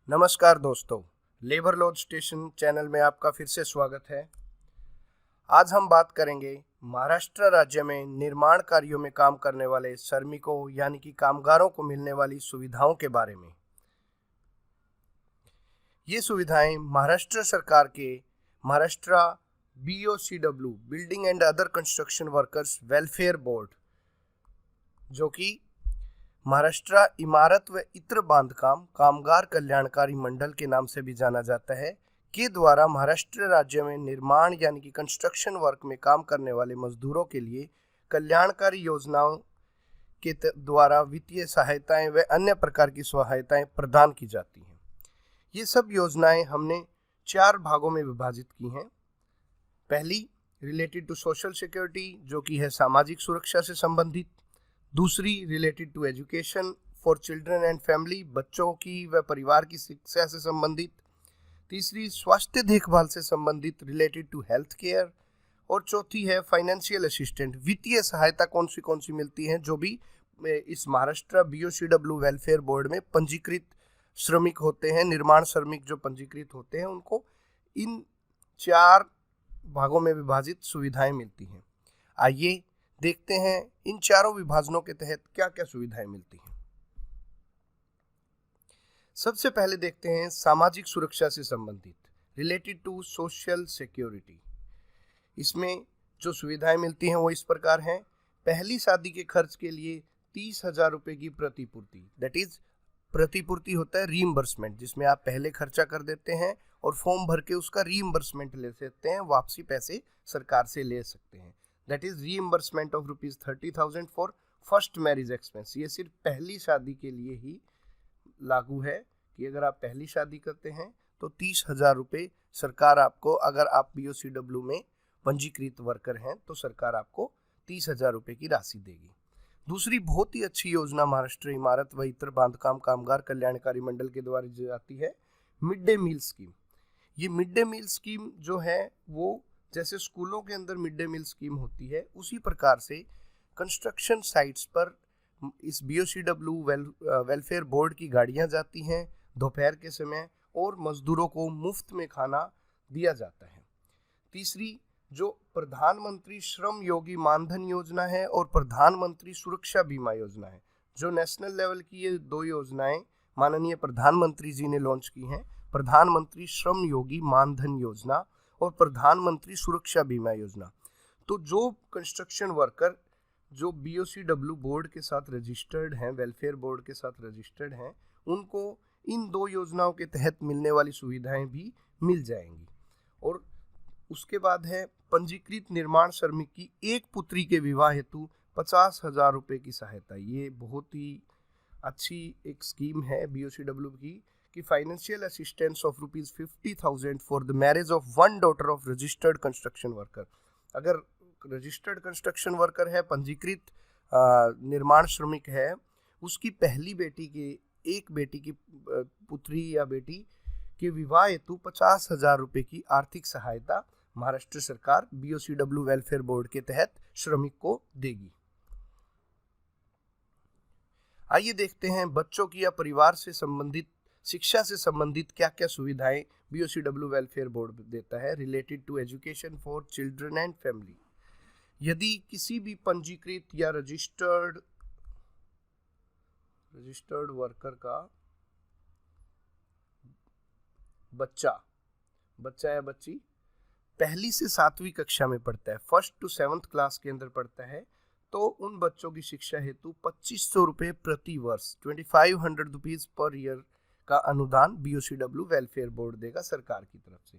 नमस्कार दोस्तों, labour laws station channel में आपका फिर से स्वागत है। आज हम बात करेंगे महाराष्ट्र राज्य में निर्माण कार्यों में काम करने वाले श्रमिकों यानी कि कामगारों को मिलने वाली सुविधाओं के बारे में। ये सुविधाएं महाराष्ट्र सरकार के Maharashtra BOCW building and other construction workers welfare board, जो कि महाराष्ट्र इमारत व इत्र बांधकाम कामगार कल्याणकारी मंडल के नाम से भी जाना जाता है, के द्वारा महाराष्ट्र राज्य में निर्माण यानी कि कंस्ट्रक्शन वर्क में काम करने वाले मजदूरों के लिए कल्याणकारी योजनाओं के द्वारा वित्तीय सहायताएं व अन्य प्रकार की सहायताएं प्रदान की जाती हैं। ये सब योजनाएं हमने 4 भागों में विभाजित की हैं। पहली रिलेटेड टू सोशल सिक्योरिटी, जो कि है सामाजिक सुरक्षा से संबंधित। दूसरी related to education for children and family, बच्चों की व परिवार की शिक्षा से संबंधित। तीसरी स्वास्थ्य देखभाल से संबंधित, रिलेटेड टू हेल्थ केयर। और चौथी है फाइनेंशियल असिस्टेंट, वित्तीय सहायता कौन सी मिलती है जो भी इस महाराष्ट्र BOCW वेलफेयर बोर्ड में पंजीकृत श्रमिक होते हैं, निर्माण श्रमिक जो पंजीकृत होते हैं, उनको इन 4 भागों में विभाजित सुविधाएं मिलती हैं। आइए देखते हैं इन चारों विभाजनों के तहत क्या क्या सुविधाएं मिलती हैं। सबसे पहले देखते हैं सामाजिक सुरक्षा से संबंधित, रिलेटेड टू सोशल सिक्योरिटी। इसमें जो सुविधाएं मिलती हैं वो इस प्रकार हैं। पहली शादी के खर्च के लिए 30,000 रुपए की प्रतिपूर्ति, दैट इज प्रतिपूर्ति होता है रीइंबर्समेंट, जिसमें आप पहले खर्चा कर देते हैं और फॉर्म भर के उसका रीइंबर्समेंट ले सकते हैं, वापसी पैसे सरकार से ले सकते हैं। That is reimbursement of ₹30,000 for first marriage expense. ये सिर्फ पहली शादी के लिए ही लागू है कि अगर आप पहली शादी करते हैं तो 30,000 रुपये सरकार आपको, अगर आप BOCW में पंजीकृत वर्कर हैं तो सरकार आपको 30,000 रुपये की राशि देगी। दूसरी बहुत ही अच्छी योजना महाराष्ट्र इमारत व इतर बांधकाम कामगार कल्याणकारी मंडल के द्वारा दी जाती है, मिड डे मील स्कीम। ये मिड डे मील स्कीम जो है वो जैसे स्कूलों के अंदर मिड डे मील स्कीम होती है, उसी प्रकार से कंस्ट्रक्शन साइट्स पर इस BOCW वेलफेयर बोर्ड की गाड़ियां जाती हैं दोपहर के समय और मजदूरों को मुफ्त में खाना दिया जाता है। तीसरी जो प्रधानमंत्री श्रम योगी मानधन योजना है और प्रधानमंत्री सुरक्षा बीमा योजना है, जो नेशनल लेवल की ये 2 योजनाएं माननीय प्रधानमंत्री जी ने लॉन्च की हैं, प्रधानमंत्री श्रम योगी मानधन योजना और प्रधानमंत्री सुरक्षा बीमा योजना। तो जो कंस्ट्रक्शन वर्कर जो BOCW बोर्ड के साथ रजिस्टर्ड हैं, वेलफेयर बोर्ड के साथ रजिस्टर्ड हैं, उनको इन 2 योजनाओं के तहत मिलने वाली सुविधाएं भी मिल जाएंगी। और उसके बाद है पंजीकृत निर्माण श्रमिक की एक पुत्री के विवाह हेतु 50,000 रुपये की सहायता। ये बहुत ही अच्छी एक स्कीम है BOCW की कि financial assistance of ₹50,000 for the marriage of 1 daughter of registered construction worker. अगर रजिस्टर्ड कंस्ट्रक्शन वर्कर है, पंजीकृत निर्माण श्रमिक है, उसकी पहली बेटी के एक बेटी की पुत्री या बेटी के विवाह हेतु 50,000 रुपये की आर्थिक सहायता महाराष्ट्र सरकार BOCW वेलफेयर बोर्ड के तहत श्रमिक को देगी। आइए देखते हैं बच्चों की या परिवार से संबंधित शिक्षा से संबंधित क्या क्या सुविधाएं BOCW वेलफेयर बोर्ड देता है, related to education for children and family. यदि किसी भी पंजीकृत या रजिस्टर्ड वर्कर का बच्चा या बच्ची पहली से 7वीं कक्षा में पढ़ता है, 1st to 7th क्लास के अंदर पढ़ता है, तो उन बच्चों की शिक्षा हेतु 2,500 रुपये प्रति वर्ष, 2,500 रुपीज पर ईयर का अनुदान BOCW वेलफेयर बोर्ड देगा सरकार की तरफ से।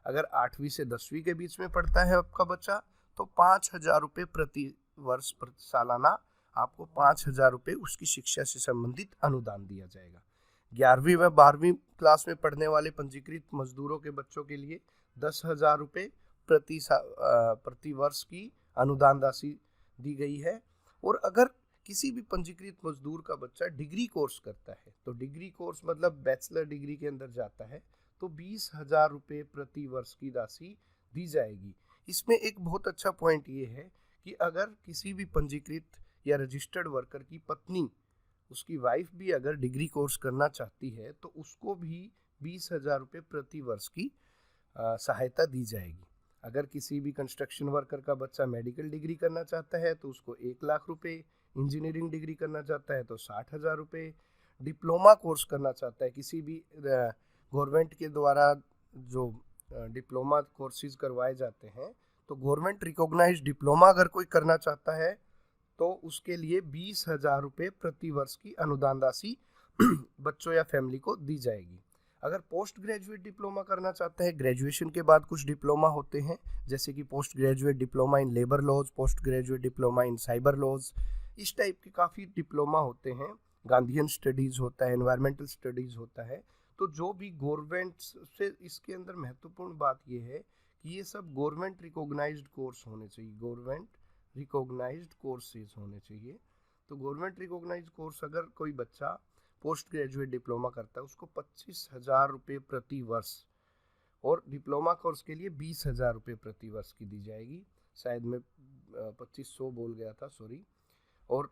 अगर 8वीं से 10वीं के बीच में पढ़ता है आपका बच्चा तो 5,000 रुपये प्रति वर्ष सालाना आपको 5,000 रुपये उसकी शिक्षा से संबंधित अनुदान दिया जाएगा। 11वीं व 12वीं क्लास में पढ़ने वाले पंजीकृत मजदूरों के बच्चों के लिए 10,000 रुपये प्रति वर्ष की अनुदान राशि दी गई है। और अगर किसी भी पंजीकृत मजदूर का बच्चा डिग्री कोर्स करता है, तो डिग्री कोर्स मतलब बैचलर डिग्री के अंदर जाता है, तो 20,000 रुपये प्रति वर्ष की राशि दी जाएगी। इसमें एक बहुत अच्छा पॉइंट ये है कि अगर किसी भी पंजीकृत या रजिस्टर्ड वर्कर की पत्नी उसकी वाइफ भी अगर डिग्री कोर्स करना चाहती है तो उसको भी 20,000 रुपये प्रति वर्ष की सहायता दी जाएगी। अगर किसी भी कंस्ट्रक्शन वर्कर का बच्चा मेडिकल डिग्री करना चाहता है तो उसको 1,00,000 रुपये, इंजीनियरिंग डिग्री करना चाहता है तो 60,000 रुपये, डिप्लोमा कोर्स करना चाहता है किसी भी गवर्नमेंट के द्वारा जो डिप्लोमा कोर्सेज करवाए जाते हैं, तो गवर्नमेंट रिकॉग्नाइज डिप्लोमा अगर कोई करना चाहता है तो उसके लिए 20,000 रुपये प्रति वर्ष की अनुदान राशि बच्चों या फैमिली को दी जाएगी। अगर पोस्ट ग्रेजुएट डिप्लोमा करना चाहता है, ग्रेजुएशन के बाद कुछ डिप्लोमा होते हैं जैसे कि post graduate diploma in labour laws, post graduate diploma in cyber laws, इस टाइप के काफ़ी डिप्लोमा होते हैं। गांधीयन स्टडीज़ होता है, एनवायरमेंटल स्टडीज़ होता है। तो जो भी गवर्नमेंट से, इसके अंदर महत्वपूर्ण बात ये है कि ये सब गवर्नमेंट रिकॉग्नाइज्ड कोर्स होने चाहिए, गवर्नमेंट रिकॉग्नाइज्ड कोर्सेज होने चाहिए। तो गवर्नमेंट रिकॉग्नाइज्ड कोर्स अगर कोई बच्चा पोस्ट ग्रेजुएट डिप्लोमा करता है उसको 25,000 रुपये प्रति वर्ष, और डिप्लोमा कोर्स के लिए 20,000 रुपये प्रति वर्ष की दी जाएगी। शायद मैं 2500 बोल गया था, सॉरी। और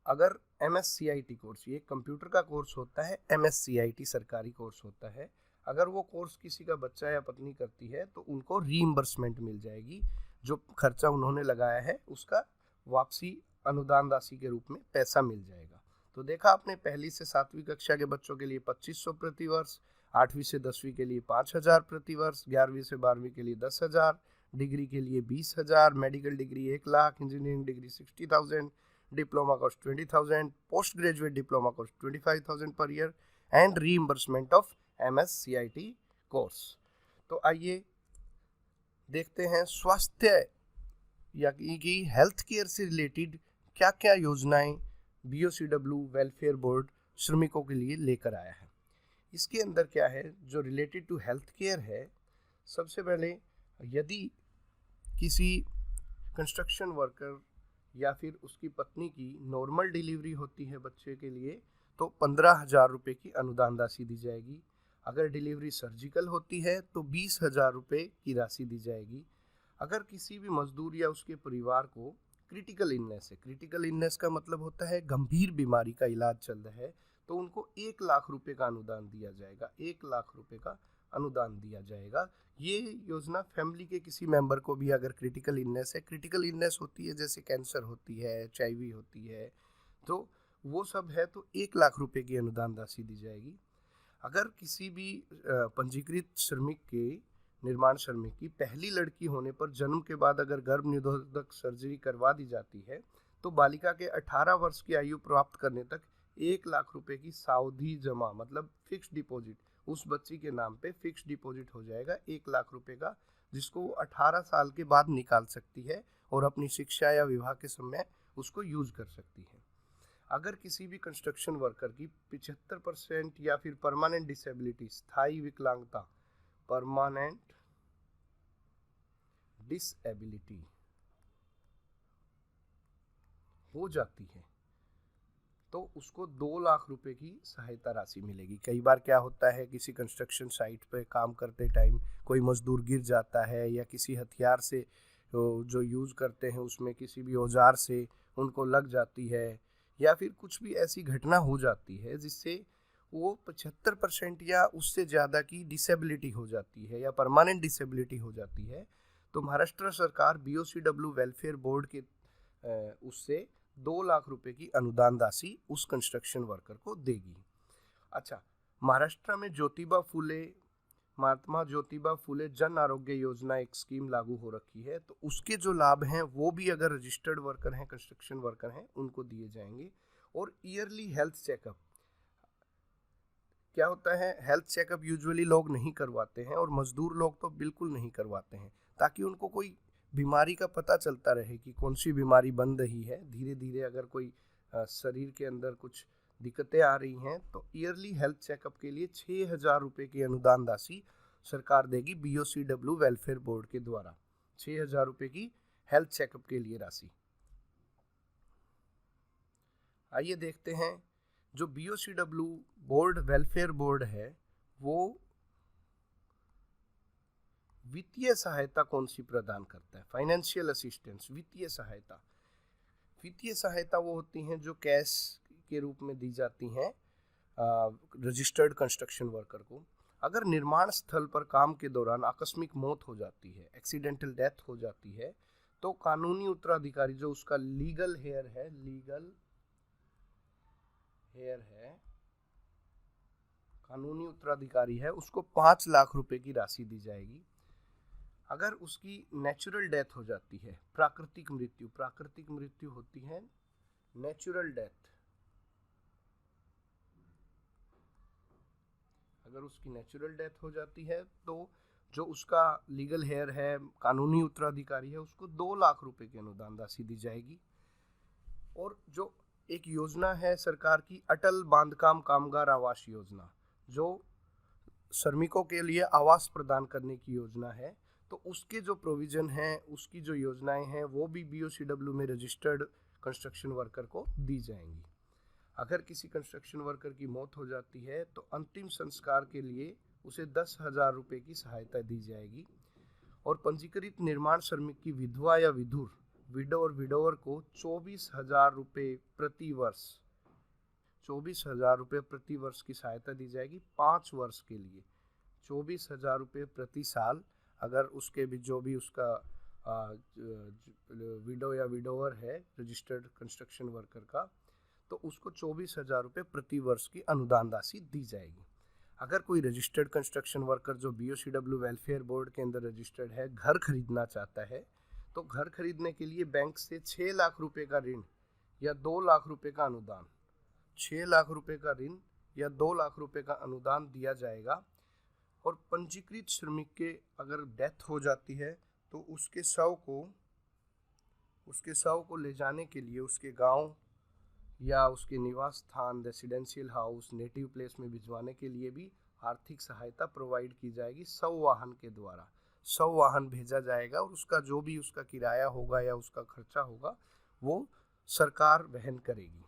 अगर MSCIT कोर्स, ये कंप्यूटर का कोर्स होता है, MSCIT सरकारी कोर्स होता है, अगर वो कोर्स किसी का बच्चा या पत्नी करती है तो उनको रीइंबर्समेंट मिल जाएगी, जो खर्चा उन्होंने लगाया है उसका वापसी अनुदान राशि के रूप में पैसा मिल जाएगा। तो देखा आपने, पहली से 7वीं कक्षा के बच्चों के लिए 2500 प्रति वर्ष, 8वीं से 10वीं के लिए 5,000 प्रति वर्ष, 11वीं से 12वीं के लिए 10,000, डिग्री के लिए 20,000, medical degree 1,00,000, engineering degree 60,000, diploma cost 20,000, post graduate diploma cost 25,000 per year and reimbursement of MSCIT course. तो आइए देखते हैं स्वास्थ्य या कि हेल्थ केयर से रिलेटेड क्या क्या योजनाएं BOCW वेलफेयर बोर्ड श्रमिकों के लिए लेकर आया है। इसके अंदर क्या है जो रिलेटेड टू हेल्थ केयर है। सबसे पहले, यदि किसी कंस्ट्रक्शन वर्कर या फिर उसकी पत्नी की नॉर्मल डिलीवरी होती है बच्चे के लिए तो 15,000 रुपये की अनुदान राशि दी जाएगी। अगर डिलीवरी सर्जिकल होती है तो 20,000 रुपये की राशि दी जाएगी। अगर किसी भी मजदूर या उसके परिवार को क्रिटिकल इलनेस है, क्रिटिकल इलनेस का मतलब होता है गंभीर बीमारी का इलाज चल रहा है, तो उनको 1,00,000 रुपये का अनुदान दिया जाएगा, 1,00,000 रुपये का अनुदान दिया जाएगा। ये योजना फैमिली के किसी मेंबर को भी अगर क्रिटिकल इलनेस है, क्रिटिकल इलनेस होती है जैसे कैंसर होती है, HIV होती है, तो वो सब है तो 1,00,000 रुपये की अनुदान राशि दी जाएगी। अगर किसी भी पंजीकृत श्रमिक के, निर्माण श्रमिक की पहली लड़की होने पर जन्म के बाद अगर गर्भ निरोधक सर्जरी करवा दी जाती है तो बालिका के 18 वर्ष की आयु प्राप्त करने तक 1,00,000 रुपये की सावधि जमा, मतलब फिक्स डिपॉजिट, उस बच्ची के नाम पे फिक्स डिपॉजिट हो जाएगा 1,00,000 रुपये का, जिसको वो 18 साल के बाद निकाल सकती है और अपनी शिक्षा या विवाह के समय उसको यूज कर सकती है। अगर किसी भी कंस्ट्रक्शन वर्कर की 75% या फिर परमानेंट डिसेबिलिटी, स्थायी विकलांगता, परमानेंट डिसेबिलिटी हो जाती है तो उसको 2,00,000 रुपए की सहायता राशि मिलेगी। कई बार क्या होता है, किसी कंस्ट्रक्शन साइट पे काम करते टाइम कोई मजदूर गिर जाता है या किसी हथियार से जो यूज़ करते हैं उसमें किसी भी औजार से उनको लग जाती है, या फिर कुछ भी ऐसी घटना हो जाती है जिससे वो 75% या उससे ज़्यादा की डिसेबिलिटी हो जाती है या परमानेंट डिसेबिलिटी हो जाती है, तो महाराष्ट्र सरकार BOCW वेलफेयर बोर्ड के उससे 2,00,000 रुपए की अनुदान राशि उस कंस्ट्रक्शन वर्कर को देगी। अच्छा, महाराष्ट्र में महात्मा ज्योतिबा फुले जन आरोग्य योजना एक स्कीम लागू हो रखी है, तो उसके जो लाभ हैं वो भी अगर रजिस्टर्ड वर्कर हैं, कंस्ट्रक्शन वर्कर हैं, उनको दिए जाएंगे। और ईयरली हेल्थ चेकअप, क्या होता है, हेल्थ चेकअप यूजुअली लोग नहीं करवाते हैं और मजदूर लोग तो बिल्कुल नहीं करवाते हैं, ताकि उनको कोई बीमारी का पता चलता रहे कि कौन सी बीमारी बन रही है। धीरे धीरे अगर कोई शरीर के अंदर कुछ दिक्कतें आ रही हैं तो ईयरली हेल्थ चेकअप के लिए 6,000 रुपये की अनुदान राशि सरकार देगी BOCW वेलफेयर बोर्ड के द्वारा। 6,000 रुपये की हेल्थ चेकअप के लिए राशि। आइए देखते हैं, जो BOCW बोर्ड वेलफेयर बोर्ड है वो वित्तीय सहायता कौन सी प्रदान करता है। फाइनेंशियल असिस्टेंस, वित्तीय सहायता। वित्तीय सहायता वो होती हैं जो कैश के रूप में दी जाती हैं रजिस्टर्ड कंस्ट्रक्शन वर्कर को। अगर निर्माण स्थल पर काम के दौरान आकस्मिक मौत हो जाती है, एक्सीडेंटल डेथ हो जाती है, तो कानूनी उत्तराधिकारी जो उसका लीगल हेयर है कानूनी उत्तराधिकारी है, उसको 5 लाख रुपए की राशि दी जाएगी। अगर उसकी नेचुरल डेथ हो जाती है, प्राकृतिक मृत्यु होती है नेचुरल डेथ, अगर उसकी नेचुरल डेथ हो जाती है तो जो उसका लीगल हेयर है, कानूनी उत्तराधिकारी है, उसको 2 लाख रुपए की अनुदान राशि दी जाएगी। और जो एक योजना है सरकार की, अटल बांधकाम कामगार आवास योजना, जो श्रमिकों के लिए आवास प्रदान करने की योजना है, तो उसके जो प्रोविजन हैं, उसकी जो योजनाएं हैं, वो भी BOCW में रजिस्टर्ड कंस्ट्रक्शन वर्कर को दी जाएंगी। अगर किसी कंस्ट्रक्शन वर्कर की मौत हो जाती है तो अंतिम संस्कार के लिए उसे 10,000 रुपये की सहायता दी जाएगी। और पंजीकृत निर्माण श्रमिक की विधवा या विडो और विडोवर को 24,000 रुपये प्रति वर्ष 24,000 रुपये प्रति वर्ष की सहायता दी जाएगी 5 वर्ष के लिए। 24,000 रुपये प्रति साल अगर उसके भी जो भी उसका विडो या विडोवर है रजिस्टर्ड कंस्ट्रक्शन वर्कर का, तो उसको 24,000 रुपये प्रति वर्ष की अनुदान राशि दी जाएगी। अगर कोई रजिस्टर्ड कंस्ट्रक्शन वर्कर जो BOCW वेलफेयर बोर्ड के अंदर रजिस्टर्ड है घर खरीदना चाहता है, तो घर खरीदने के लिए बैंक से 6 लाख रुपए का ऋण या 2 लाख रुपए का अनुदान 6 लाख रुपए का ऋण या 2 लाख रुपए का अनुदान दिया जाएगा। और पंजीकृत श्रमिक के अगर डेथ हो जाती है तो उसके शव को ले जाने के लिए उसके गांव या उसके निवास स्थान, रेसिडेंशियल हाउस, नेटिव प्लेस में भिजवाने के लिए भी आर्थिक सहायता प्रोवाइड की जाएगी। शव वाहन के द्वारा शव वाहन भेजा जाएगा और उसका जो भी उसका किराया होगा या उसका खर्चा होगा वो सरकार वहन करेगी।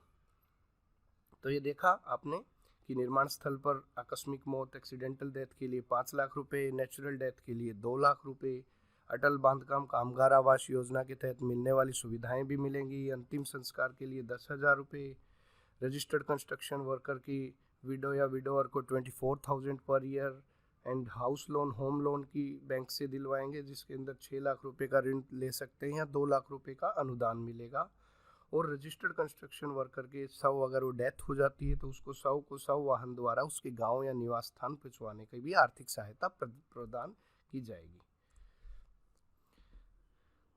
तो ये देखा आपने कि निर्माण स्थल पर आकस्मिक मौत, एक्सीडेंटल डेथ के लिए 5 लाख रुपए, नेचुरल डेथ के लिए 2 लाख रुपए, अटल बांधकाम कामगार आवास योजना के तहत मिलने वाली सुविधाएं भी मिलेंगी। अंतिम संस्कार के लिए 10,000 रुपये, रजिस्टर्ड कंस्ट्रक्शन वर्कर की विडो या विडोवर को 24,000 per year, and house loan, home loan की बैंक से दिलवाएंगे जिसके अंदर 6 लाख रुपए का ऋण ले सकते हैं या 2 लाख रुपए का अनुदान मिलेगा। और रजिस्टर्ड कंस्ट्रक्शन वर्कर के शव अगर वो डेथ हो जाती है तो उसको शव को शव वाहन द्वारा उसके गांव या निवास स्थान पहुंचवाने की भी आर्थिक सहायता प्रदान की जाएगी।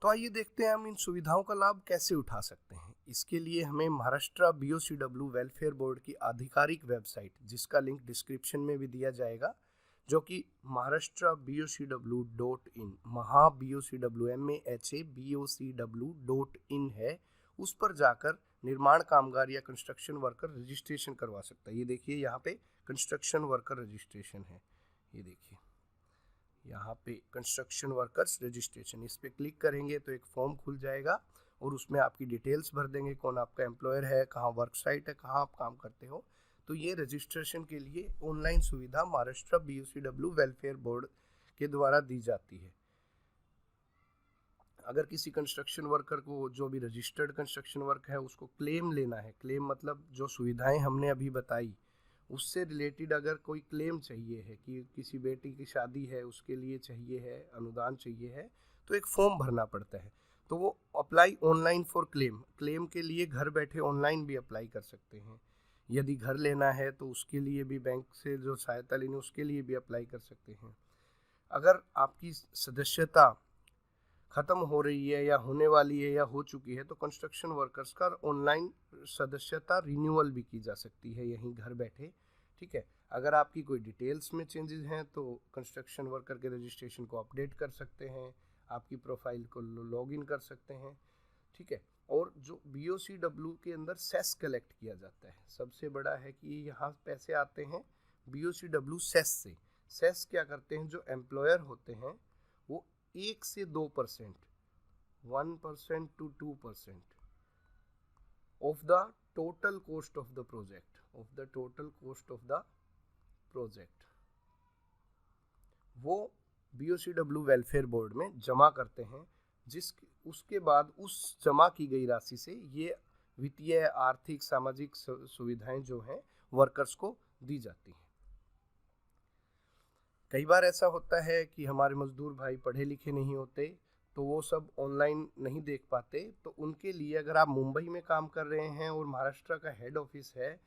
तो आइए देखते हैं हम इन सुविधाओं का लाभ कैसे उठा सकते हैं। इसके लिए हमें महाराष्ट्र BOCW वेलफेयर बोर्ड की आधिकारिक वेबसाइट, जिसका लिंक डिस्क्रिप्शन में भी दिया जाएगा, जो कि maharashtrabocw.in mahabocw.in है, उस पर जाकर निर्माण कामगार या कंस्ट्रक्शन वर्कर रजिस्ट्रेशन करवा सकता है। ये देखिए यहाँ पे कंस्ट्रक्शन वर्कर रजिस्ट्रेशन है, ये देखिए यहाँ पे कंस्ट्रक्शन वर्कर्स रजिस्ट्रेशन, इस पे क्लिक करेंगे तो एक फॉर्म खुल जाएगा और उसमें आपकी डिटेल्स भर देंगे, कौन आपका एम्प्लॉयर है, कहाँ वर्क साइट है, कहाँ आप काम करते हो। तो ये रजिस्ट्रेशन के लिए ऑनलाइन सुविधा महाराष्ट्र BOCW वेलफेयर बोर्ड के द्वारा दी जाती है। अगर किसी कंस्ट्रक्शन वर्कर को, जो भी रजिस्टर्ड कंस्ट्रक्शन वर्क है, उसको क्लेम लेना है, क्लेम मतलब जो सुविधाएं हमने अभी बताई उससे रिलेटेड अगर कोई क्लेम चाहिए है कि किसी बेटी की शादी है उसके लिए चाहिए है, अनुदान चाहिए है, तो एक फॉर्म भरना पड़ता है। तो वो अप्लाई ऑनलाइन फॉर क्लेम के लिए घर बैठे ऑनलाइन भी अप्लाई कर सकते हैं। यदि घर लेना है तो उसके लिए भी बैंक से जो सहायता लेनी उसके लिए भी अप्लाई कर सकते हैं। अगर आपकी सदस्यता ख़त्म हो रही है या होने वाली है या हो चुकी है तो कंस्ट्रक्शन वर्कर्स का ऑनलाइन सदस्यता रिन्यूअल भी की जा सकती है यहीं घर बैठे, ठीक है। अगर आपकी कोई डिटेल्स में चेंजेस हैं तो कंस्ट्रक्शन वर्कर के रजिस्ट्रेशन को अपडेट कर सकते हैं, आपकी प्रोफाइल को लॉगिन कर सकते हैं, ठीक है। और जो BOCW के अंदर सेस कलेक्ट किया जाता है, सबसे बड़ा है कि यहाँ पैसे आते हैं BOCW सेस से। सेस क्या करते हैं, जो एम्प्लॉयर होते हैं वो 1 से 2%, 1% to 2% of the total cost of the project, वो BOCW वेलफेयर बोर्ड में जमा करते हैं। उसके बाद उस जमा की गई राशि से ये वित्तीय, आर्थिक, सामाजिक सुविधाएं जो हैं वर्कर्स को दी जाती हैं। कई बार ऐसा होता है कि हमारे मजदूर भाई पढ़े लिखे नहीं होते, तो वो सब ऑनलाइन नहीं देख पाते। तो उनके लिए अगर आप मुंबई में काम कर रहे हैं और महाराष्ट्र का हेड ऑफिस है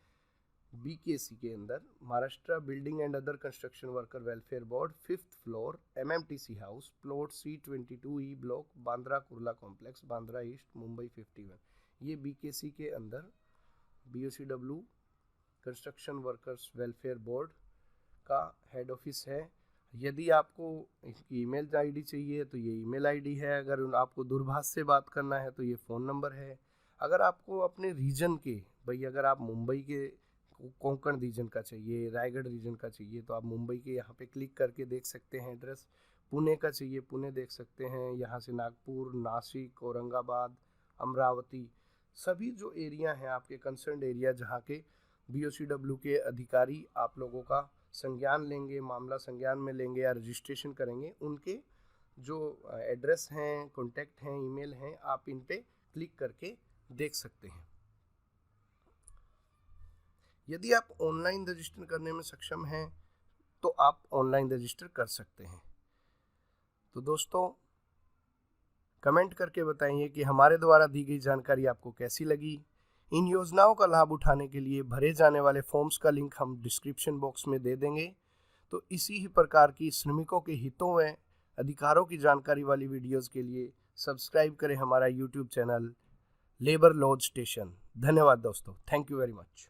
BKC के अंदर, Maharashtra building and other construction worker welfare board, 5th floor, MMTC house, plot C22E block, Bandra Kurla complex, Bandra east, Mumbai 51। ये BKC के अंदर BOCW construction workers welfare board का हेड ऑफिस है। यदि आपको ईमेल आईडी चाहिए तो ये ईमेल आईडी है। अगर आपको दूरभाष से बात करना है तो ये फ़ोन नंबर है। अगर आपको अपने रीजन के, भाई अगर आप मुंबई के कोंकण रीजन का चाहिए, रायगढ़ रीजन का चाहिए, तो आप मुंबई के यहाँ पे क्लिक करके देख सकते हैं एड्रेस। पुणे का चाहिए, पुणे देख सकते हैं। यहाँ से नागपुर, नासिक, औरंगाबाद, अमरावती, सभी जो एरिया हैं आपके कंसर्न एरिया, जहाँ के BOCW के अधिकारी आप लोगों का संज्ञान लेंगे, मामला संज्ञान में लेंगे या रजिस्ट्रेशन करेंगे, उनके जो एड्रेस हैं, कॉन्टैक्ट हैं, ईमेल हैं, आप इन पे क्लिक करके देख सकते हैं। यदि आप ऑनलाइन रजिस्टर करने में सक्षम हैं तो आप ऑनलाइन रजिस्टर कर सकते हैं। तो दोस्तों, कमेंट करके बताइए कि हमारे द्वारा दी गई जानकारी आपको कैसी लगी। इन योजनाओं का लाभ उठाने के लिए भरे जाने वाले फॉर्म्स का लिंक हम डिस्क्रिप्शन बॉक्स में दे देंगे। तो इसी ही प्रकार की श्रमिकों के हितों व अधिकारों की जानकारी वाली वीडियोस के लिए सब्सक्राइब करें हमारा YouTube channel labour laws station. धन्यवाद दोस्तों, थैंक यू वेरी मच।